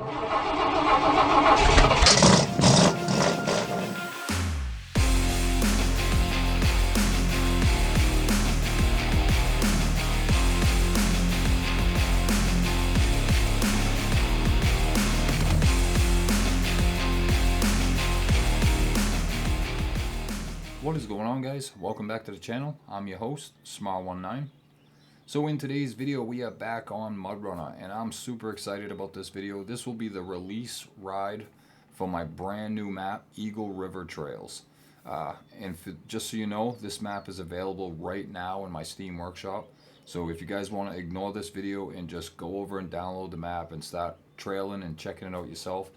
What is going on, guys? Welcome back to the channel. I'm your host, SMARONENINE. So in today's video, we are back on Mudrunner, and I'm super excited about this video. This will be the release ride for my brand new map, Eagle River Trails. Just so you know, this map is available right now in my Steam Workshop. So if you guys want to ignore this video and just go over and download the map and start trailing and checking it out yourself,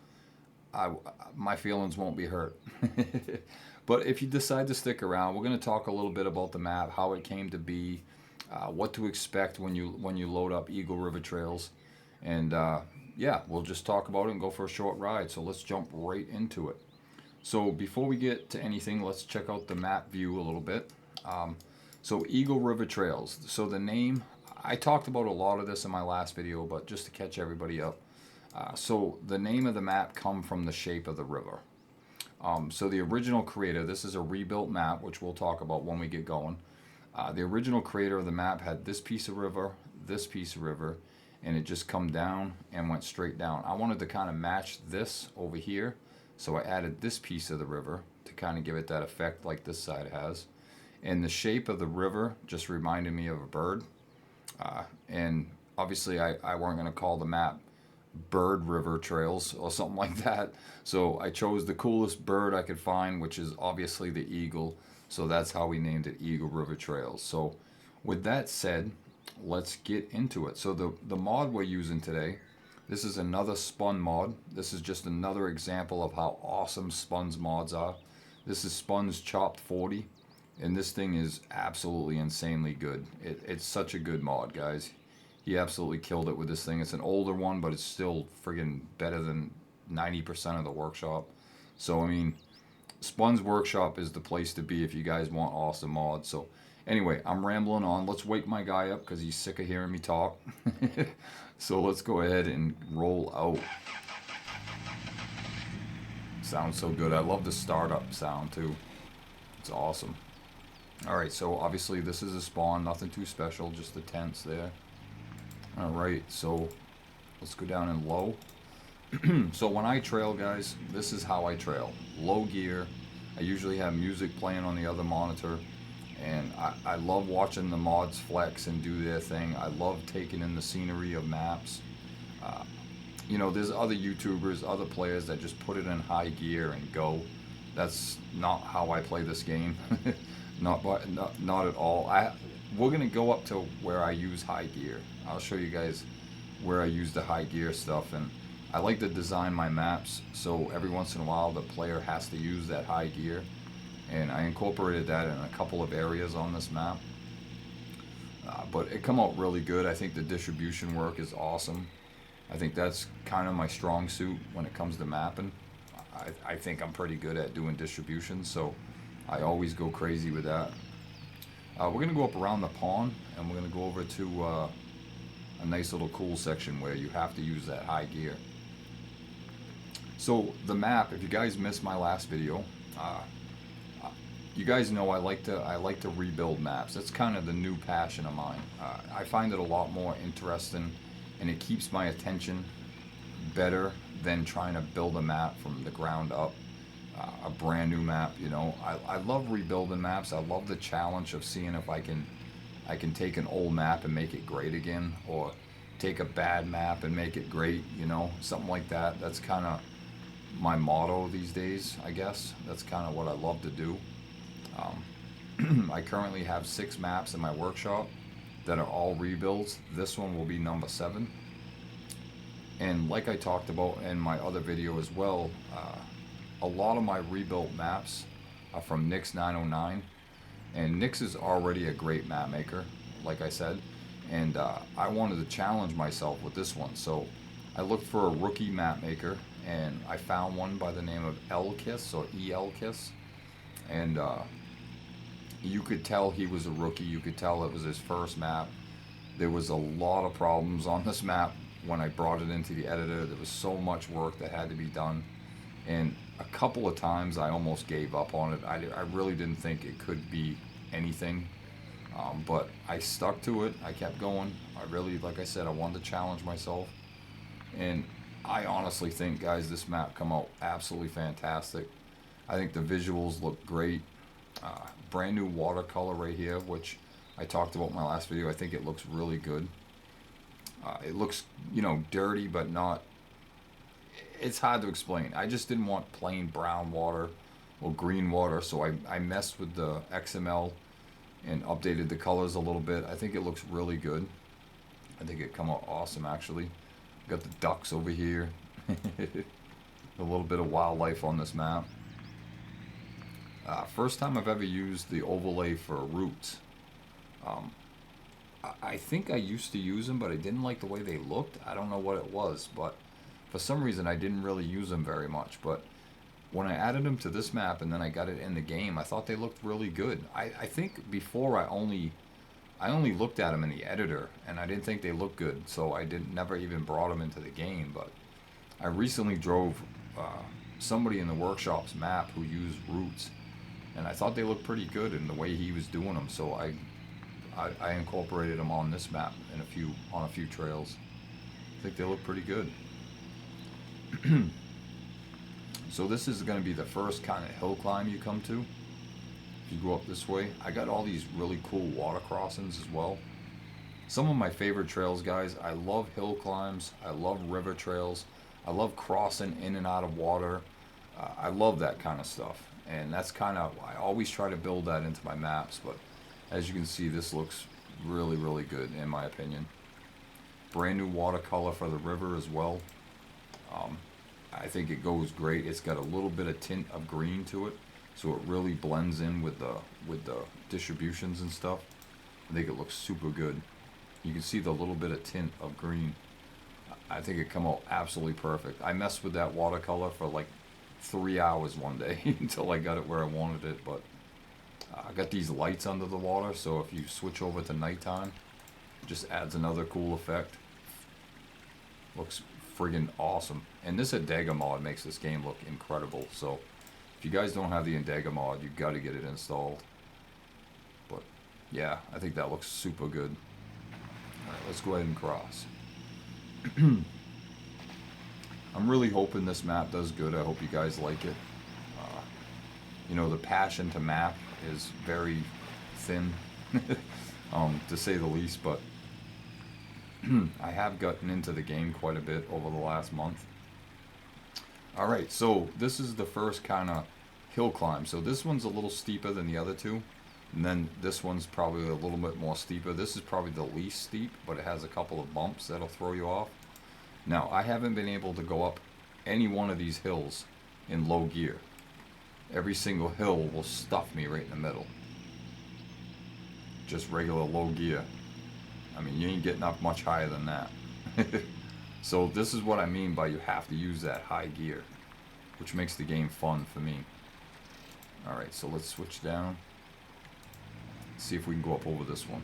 my feelings won't be hurt. But if you decide to stick around, we're going to talk a little bit about the map, how it came to be, what to expect when you load up Eagle River Trails, and yeah, we'll just talk about it and go for a short ride. So let's jump right into it. So before we get to anything, let's check out the map view a little bit. So Eagle River Trails. So the name, I talked about a lot of this in my last video, but just to catch everybody up. So the name of the map comes from the shape of the river. So the original creator, this is a rebuilt map, which we'll talk about when we get going. The original creator of the map had this piece of river, and it just come down and went straight down. I wanted to kind of match this over here, so I added this piece of the river to kind of give it that effect like this side has. And the shape of the river just reminded me of a bird. And obviously I weren't going to call the map Bird River Trails or something like that, so I chose the coolest bird I could find, which is obviously the eagle. So that's how we named it, Eagle River Trails. So with that said, let's get into it. So the mod we're using today, this is another Spun mod. This is just another example of how awesome Spun's mods are. This is Spun's Chopped 40, and this thing is absolutely insanely good. It's such a good mod, guys. He absolutely killed it with this thing. It's an older one, but it's still friggin' better than 90% of the workshop. So, I mean, Spun's Workshop is the place to be if you guys want awesome mods. So, anyway, I'm rambling on. Let's wake my guy up because he's sick of hearing me talk. So, let's go ahead and roll out. Sounds so good. I love the startup sound, too. It's awesome. Alright, so obviously this is a spawn. Nothing too special, just the tents there. Alright, so let's go down in low. So when I trail, guys, this is how I trail. Low gear. I usually have music playing on the other monitor. And I love watching the mods flex and do their thing. I love taking in the scenery of maps. You know, there's other YouTubers, other players that just put it in high gear and go. That's not how I play this game. Not at all. We're going to go up to where I use high gear. I'll show you guys where I use the high gear stuff, and I like to design my maps so every once in a while the player has to use that high gear, and I incorporated that in a couple of areas on this map. But it come out really good. I think the distribution work is awesome. I think that's kind of my strong suit when it comes to mapping. I think I'm pretty good at doing distribution, so I always go crazy with that. We're going to go up around the pond, and we're going to go over to a nice little cool section where you have to use that high gear. So the map, if you guys missed my last video, you guys know I like to rebuild maps. That's kind of the new passion of mine. I find it a lot more interesting, and it keeps my attention better than trying to build a map from the ground up. A brand new map, you know. I love rebuilding maps. I love the challenge of seeing if I can take an old map and make it great again, or take a bad map and make it great, you know, something like that. That's kind of my motto these days, I guess. That's kind of what I love to do. I currently have 6 maps in my workshop that are all rebuilds. This one will be number 7. And like I talked about in my other video as well, a lot of my rebuilt maps are from Nix909, and Nix is already a great map maker, like I said, and I wanted to challenge myself with this one. So I looked for a rookie map maker, and I found one by the name of Elkiss, or Elkiss, and you could tell he was a rookie. You could tell it was his first map. There was a lot of problems on this map when I brought it into the editor, there was so much work that had to be done, and a couple of times I almost gave up on it. I really didn't think it could be anything, but I stuck to it. I kept going. I really, like I said, I wanted to challenge myself, and I honestly think, guys, this map come out absolutely fantastic. I think the visuals look great. Brand new watercolor right here, which I talked about in my last video. I think it looks really good. It looks, you know, dirty, but not. It's hard to explain. I just didn't want plain brown water or green water, so I messed with the XML and updated the colors a little bit. I think it looks really good. I think it come out awesome, actually. Got the ducks over here. A little bit of wildlife on this map. First time I've ever used the overlay for roots. I think I used to use them, but I didn't like the way they looked. I don't know what it was, but for some reason I didn't really use them very much. But when I added them to this map and then I got it in the game, I thought they looked really good. I think before I only looked at them in the editor, and I didn't think they looked good, so I never even brought them into the game. But I recently drove somebody in the workshop's map who used roots, and I thought they looked pretty good in the way he was doing them, so I incorporated them on this map in on a few trails. I think they look pretty good. So this is going to be the first kind of hill climb you come to. If you go up this way, I got all these really cool water crossings as well. Some of my favorite trails, guys. I love hill climbs. I love river trails. I love crossing in and out of water. I love that kind of stuff. And that's kind of, I always try to build that into my maps. But as you can see, this looks really, really good in my opinion. Brand new watercolor for the river as well. I think it goes great. It's got a little bit of tint of green to it, so it really blends in with the distributions and stuff. I think it looks super good. You can see the little bit of tint of green. I think it come out absolutely perfect. I messed with that watercolor for like 3 hours one day until I got it where I wanted it. But I got these lights under the water, so if you switch over to nighttime, it just adds another cool effect. Looks friggin' awesome. And this Indega mod makes this game look incredible. So if you guys don't have the Indega mod, you've got to get it installed. But yeah, I think that looks super good. Alright, let's go ahead and cross. I'm really hoping this map does good. I hope you guys like it. You know, the passion to map is very thin, to say the least, but I have gotten into the game quite a bit over the last month. Alright, so this is the first kind of hill climb. So this one's a little steeper than the other two, and then this one's probably a little bit more steeper. This is probably the least steep, but it has a couple of bumps that'll throw you off. Now, I haven't been able to go up any one of these hills in low gear. Every single hill will stuff me right in the middle. Just regular low gear. I mean, you ain't getting up much higher than that. So this is what I mean by you have to use that high gear, which makes the game fun for me. Alright, so let's switch down. See if we can go up over this one.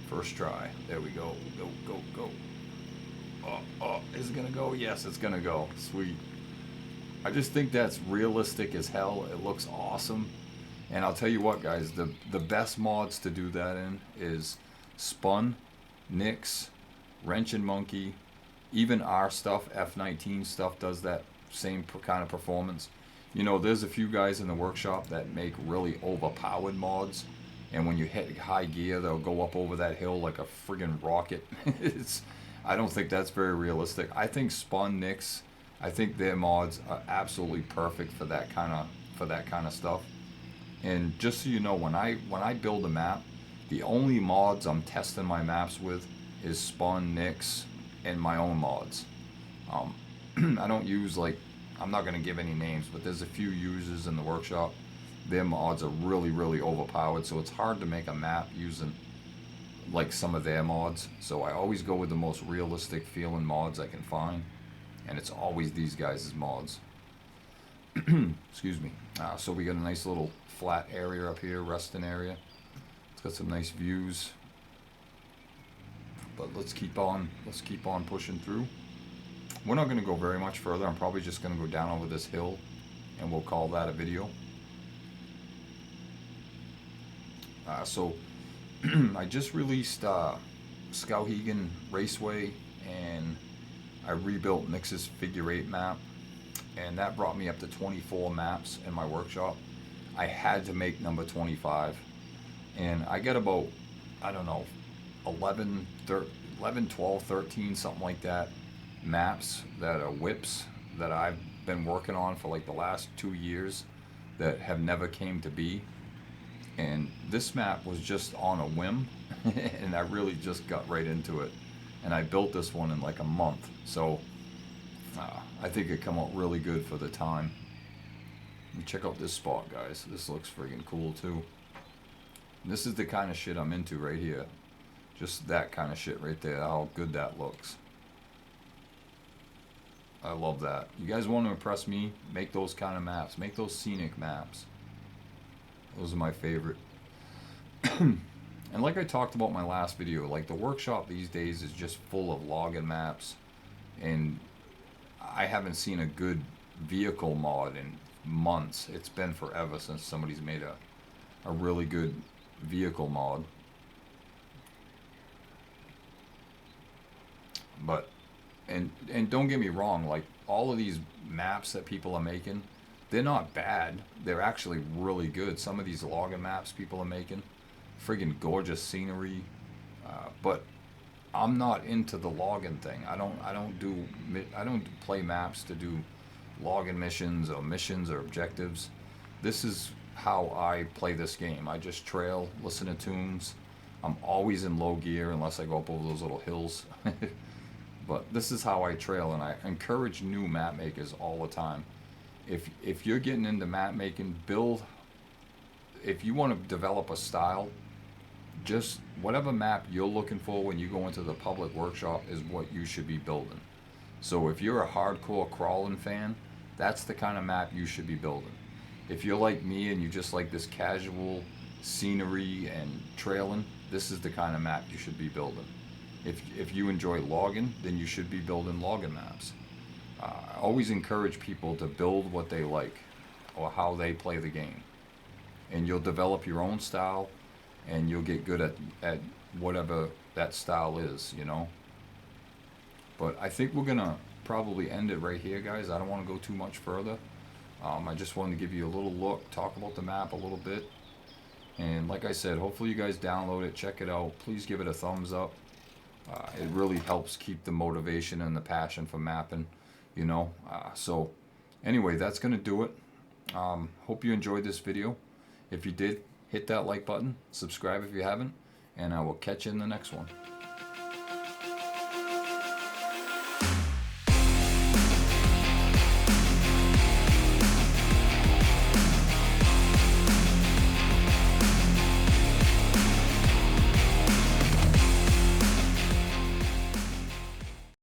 First try. There we go. Go, go, go. Oh, is it gonna go? Yes, it's gonna go. Sweet. I just think that's realistic as hell. It looks awesome. And I'll tell you what, guys, the best mods to do that in is Spun, Nyx, Wrench and Monkey, even our stuff, F19 stuff does that same kind of performance. You know, there's a few guys in the workshop that make really overpowered mods, and when you hit high gear, they'll go up over that hill like a friggin' rocket. I don't think that's very realistic. I think Spun, Nyx, I think their mods are absolutely perfect for that kind of stuff. And just so you know, when I build a map, the only mods I'm testing my maps with is Spun, Nyx, and my own mods. I don't use, like, I'm not going to give any names, but there's a few users in the workshop. Their mods are really, really overpowered, so it's hard to make a map using, like, some of their mods. So I always go with the most realistic feeling mods I can find, and it's always these guys' mods. Excuse me. So we got a nice little flat area up here, resting area. It's got some nice views. But let's keep on pushing through. We're not going to go very much further. I'm probably just going to go down over this hill, and we'll call that a video. So I just released Skowhegan Raceway, and I rebuilt Nix's figure 8 map, and that brought me up to 24 maps in my workshop. I had to make number 25, and I get about, I don't know, 11, 12, 13, something like that, maps that are whips that I've been working on for like the last 2 years that have never came to be. And this map was just on a whim, and I really just got right into it. And I built this one in like a month, so I think it come out really good for the time. And check out this spot, guys. This looks friggin' cool too. And this is the kind of shit I'm into right here. Just that kind of shit right there, how good that looks. I love that. You guys want to impress me? Make those kind of maps. Make those scenic maps. Those are my favorite. And like I talked about in my last video, like the workshop these days is just full of login maps, and I haven't seen a good vehicle mod in months. It's been forever since somebody's made a really good vehicle mod. But and don't get me wrong, like all of these maps that people are making, they're not bad. They're actually really good. Some of these login maps people are making, friggin' gorgeous scenery. But I'm not into the login thing. I don't play maps to do login missions or objectives. This is how I play this game. I just trail, listen to tunes. I'm always in low gear unless I go up over those little hills. But this is how I trail, and I encourage new map makers all the time. If you're getting into map making, if you want to develop a style, just whatever map you're looking for when you go into the public workshop is what you should be building. So if you're a hardcore crawling fan, that's the kind of map you should be building. If you're like me and you just like this casual scenery and trailing, this is the kind of map you should be building. If you enjoy logging, then you should be building logging maps. I always encourage people to build what they like or how they play the game, and you'll develop your own style, and you'll get good at whatever that style is, you know. But I think we're gonna probably end it right here, guys. I don't want to go too much further. I just wanted to give you a little look, talk about the map a little bit, and like I said, hopefully you guys download it, check it out. Please give it a thumbs up. It really helps keep the motivation and the passion for mapping, you know. So anyway, that's gonna do it. Hope you enjoyed this video. If you did, hit that like button, subscribe if you haven't, and I will catch you in the next one.